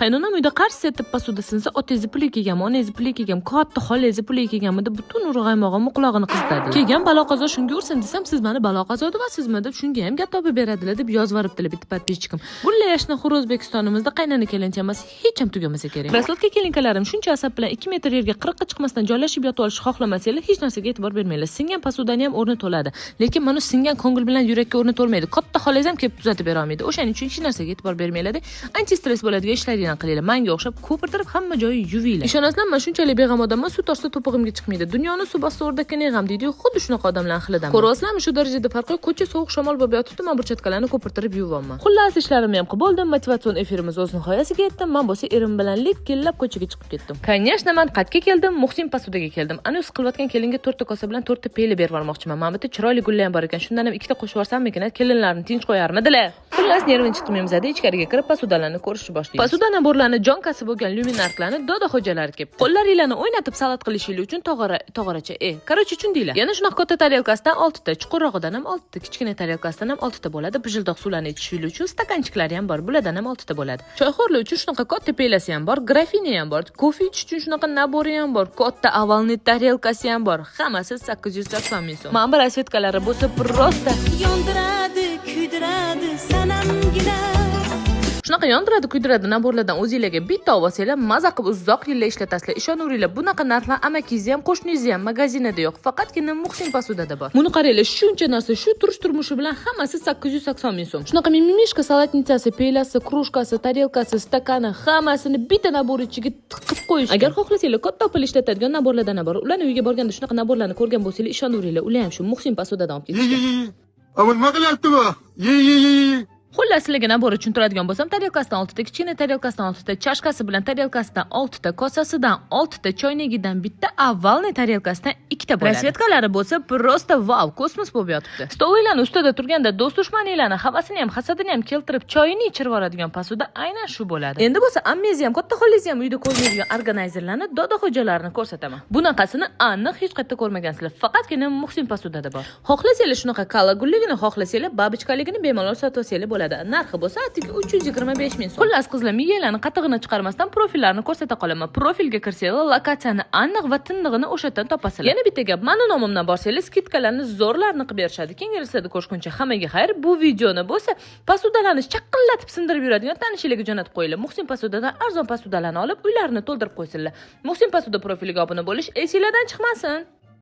Qaynonam uyda qarshi setib posuda sinsa, otangiz puli kelganmi, onangiz puli kelganmi, katta xolangiz puli kelganmi deb butun urg'aymog'imni quloqini qizitadi. Kelgan balo qazo shunga ursin desam, siz meni balo qazo deyapsizmi deb shunga ham gap topib beradilar deb yozib yuboribdilar bitta podpischikam. Bulla yashna xo'roz O'zbekistonimizda qaynona kelin temasi hech ham tugamasa kerak. Kraslotka kelinkalarim shuncha asab bilan 2 metr yerga 40 ga chiqmasdan joylashib yotib olishni xohlamasanglar, hech narsaga e'tibor bermanglar. Singan posudani ham o'rni to'ladi. Lekin mana singan ko'ngil bilan yurakka o'rni to'lmaydi. Katta xolangiz ham kelib tuzatib bera olmaydi. O'shaning uchun hech narsaga e'tibor bermanglar. Anti stress bo'ladigan ishlaringni qilinglar. Menga o'xshab ko'pirtirib hamma joyi yuvinglar. Ishonasizlar, men shunchalik beg'am odamman, suv toshsa to'pig'imga chiqmaydi. Dunyoni suv bossa o'rdakka ne g'am deydi-yu, xuddi shunaqa odamlarning xilidaman. Ko'ryapsizlarmi, shu darajada farqi, ko'cha sovuq shamol bo'lib yotibdi, men burchatkalarni ko'pirtirib yuvaman. Xullas, ishlarimni ham qilib bo'ldim, motivatsion efirimiz o'z nihoyasiga yetdi. Men bo'lsa erim bilan likkillab ko'chaga chiqib ketdim. Конечно, men qatga keldim, Muhsin posudaga keldim. Ana o'z qilayotgan kelinga 4 ta kosa bilan 4 ta peyli berib yubormoqchiman. Men bitta chiroyli gullar ham bor ekan. Shundan ham 2 ta qo'shib yuborsammikin, kelinlarni tinch qo'yarmidilar. Xullas, nervim chiqib memzada ichkariga kirib posudalarni ko'rishni boshlaymiz. Posuda naborlarni jonkasi bo'lgan luminarklarni doda xo'jalari kelib, qo'llaringlarni o'ynatib salat qilishinglar uchun tog'oracha, Короче, chundinglar. Yana shunaqa katta tarelkasidan 6 ta, chuqurrog'idan ham 6 ta, kichkina tarelkasidan ham 6 ta bo'ladi. Bijildoq suvlarni ichishingiz uchun stakanchiklari ham bor. Bulardan ham 6 ta bo'ladi. Choyxo'rlar uchun shunaqa katta pelasi ham bor, grafini ham bor, kofe ichish uchun shunaqa nabori ham bor, katta ovalniy tarelkasi ham bor. Hammasi 890 ming so'm. Mana bu rasvetkalari bo'lsa prosta yondiradi, kuydiradi sanamgina. Shunaqa yondiradi, kuydiradi naborlardan o'zingizlarga bitta olsanglar, maza qilib uzoq yillar ishlatasizlar. Ishonaveringlar, bunaqa narxlar amakingiz ham, qo'shningiz ham magazinada yo'q, faqatgina Muhsin posudada bor. Buni qaranglar, shuncha narsa, shu turmushi bilan hammasi 880 ming so'm. Shunaqa mimishka salatnitsasi, pelasi, krujkasi, tarelkasi, stakani hammasini bitta nabor ichiga tiqib qo'yish. Agar xohlasanglar, katta pul ishlatadigan naborlardan bor. Ularni uyga borganda shunaqa naborlarni ko'rgan bo'lsanglar, ishonaveringlar, ular ham shu Muhsin posudadan olib ketishgan. Ama nima qilyapti bu? Xullas, sizlarga nabor uchun turadigan bo'lsam, tarelkasidan 6 ta, kichkina tarelkasidan 6 ta, chashkasi bilan tarelkasidan 6 ta, kosasidan 6 ta, choynagidan bitta, avvalniy tarelkasidan 2 ta bo'ladi. Rasvetkalari bo'lsa, prosta wow, kosmos bo'lib yotibdi. Stollarning ustida turganda do'st dushmaninglarni havasini ham, hasadini ham keltirib, choyini ichirib yuboradigan posuda aynan shu bo'ladi. Endi bo'lsa, ammezni ham, katta xolangizni ham uyda ko'rmaydigan organizerlarni, doda xo'jalarini ko'rsataman. Bunaqasini aniq hech qayerda ko'rmagansizlar. Faqatgina Muhsin posudada bor. Xohlasanglar shunaqa kalagulligini, xohlasanglar babichkaligini bemalol sotib olsanglar bo'ladi. Narxi bo'lsa, atigi 325 ming so'm. Xullas, qizlar, miyalarni qatig'ini chiqarmasdan profillarni ko'rsata qolaman. Profilga kirsanglar, lokatsiyani aniq va tindig'ini o'shadan topasizlar. Yana bitta gap, meni nomimdan borsangiz, skidkalarni zo'rlarni qilib berishadi. Kengayrisida ko'rishguncha hammaga xayr. Bu videoni bo'lsa, posudalarni chaqillatib sindirib yuradigan tanishlarga jo'natib qo'yinglar. Muhsin posudadan arzon posudalarni olib, uylarini to'ldirib qo'ysinlar. Muhsin posuda profiliga obuna bo'lish esinglardan chiqmasin.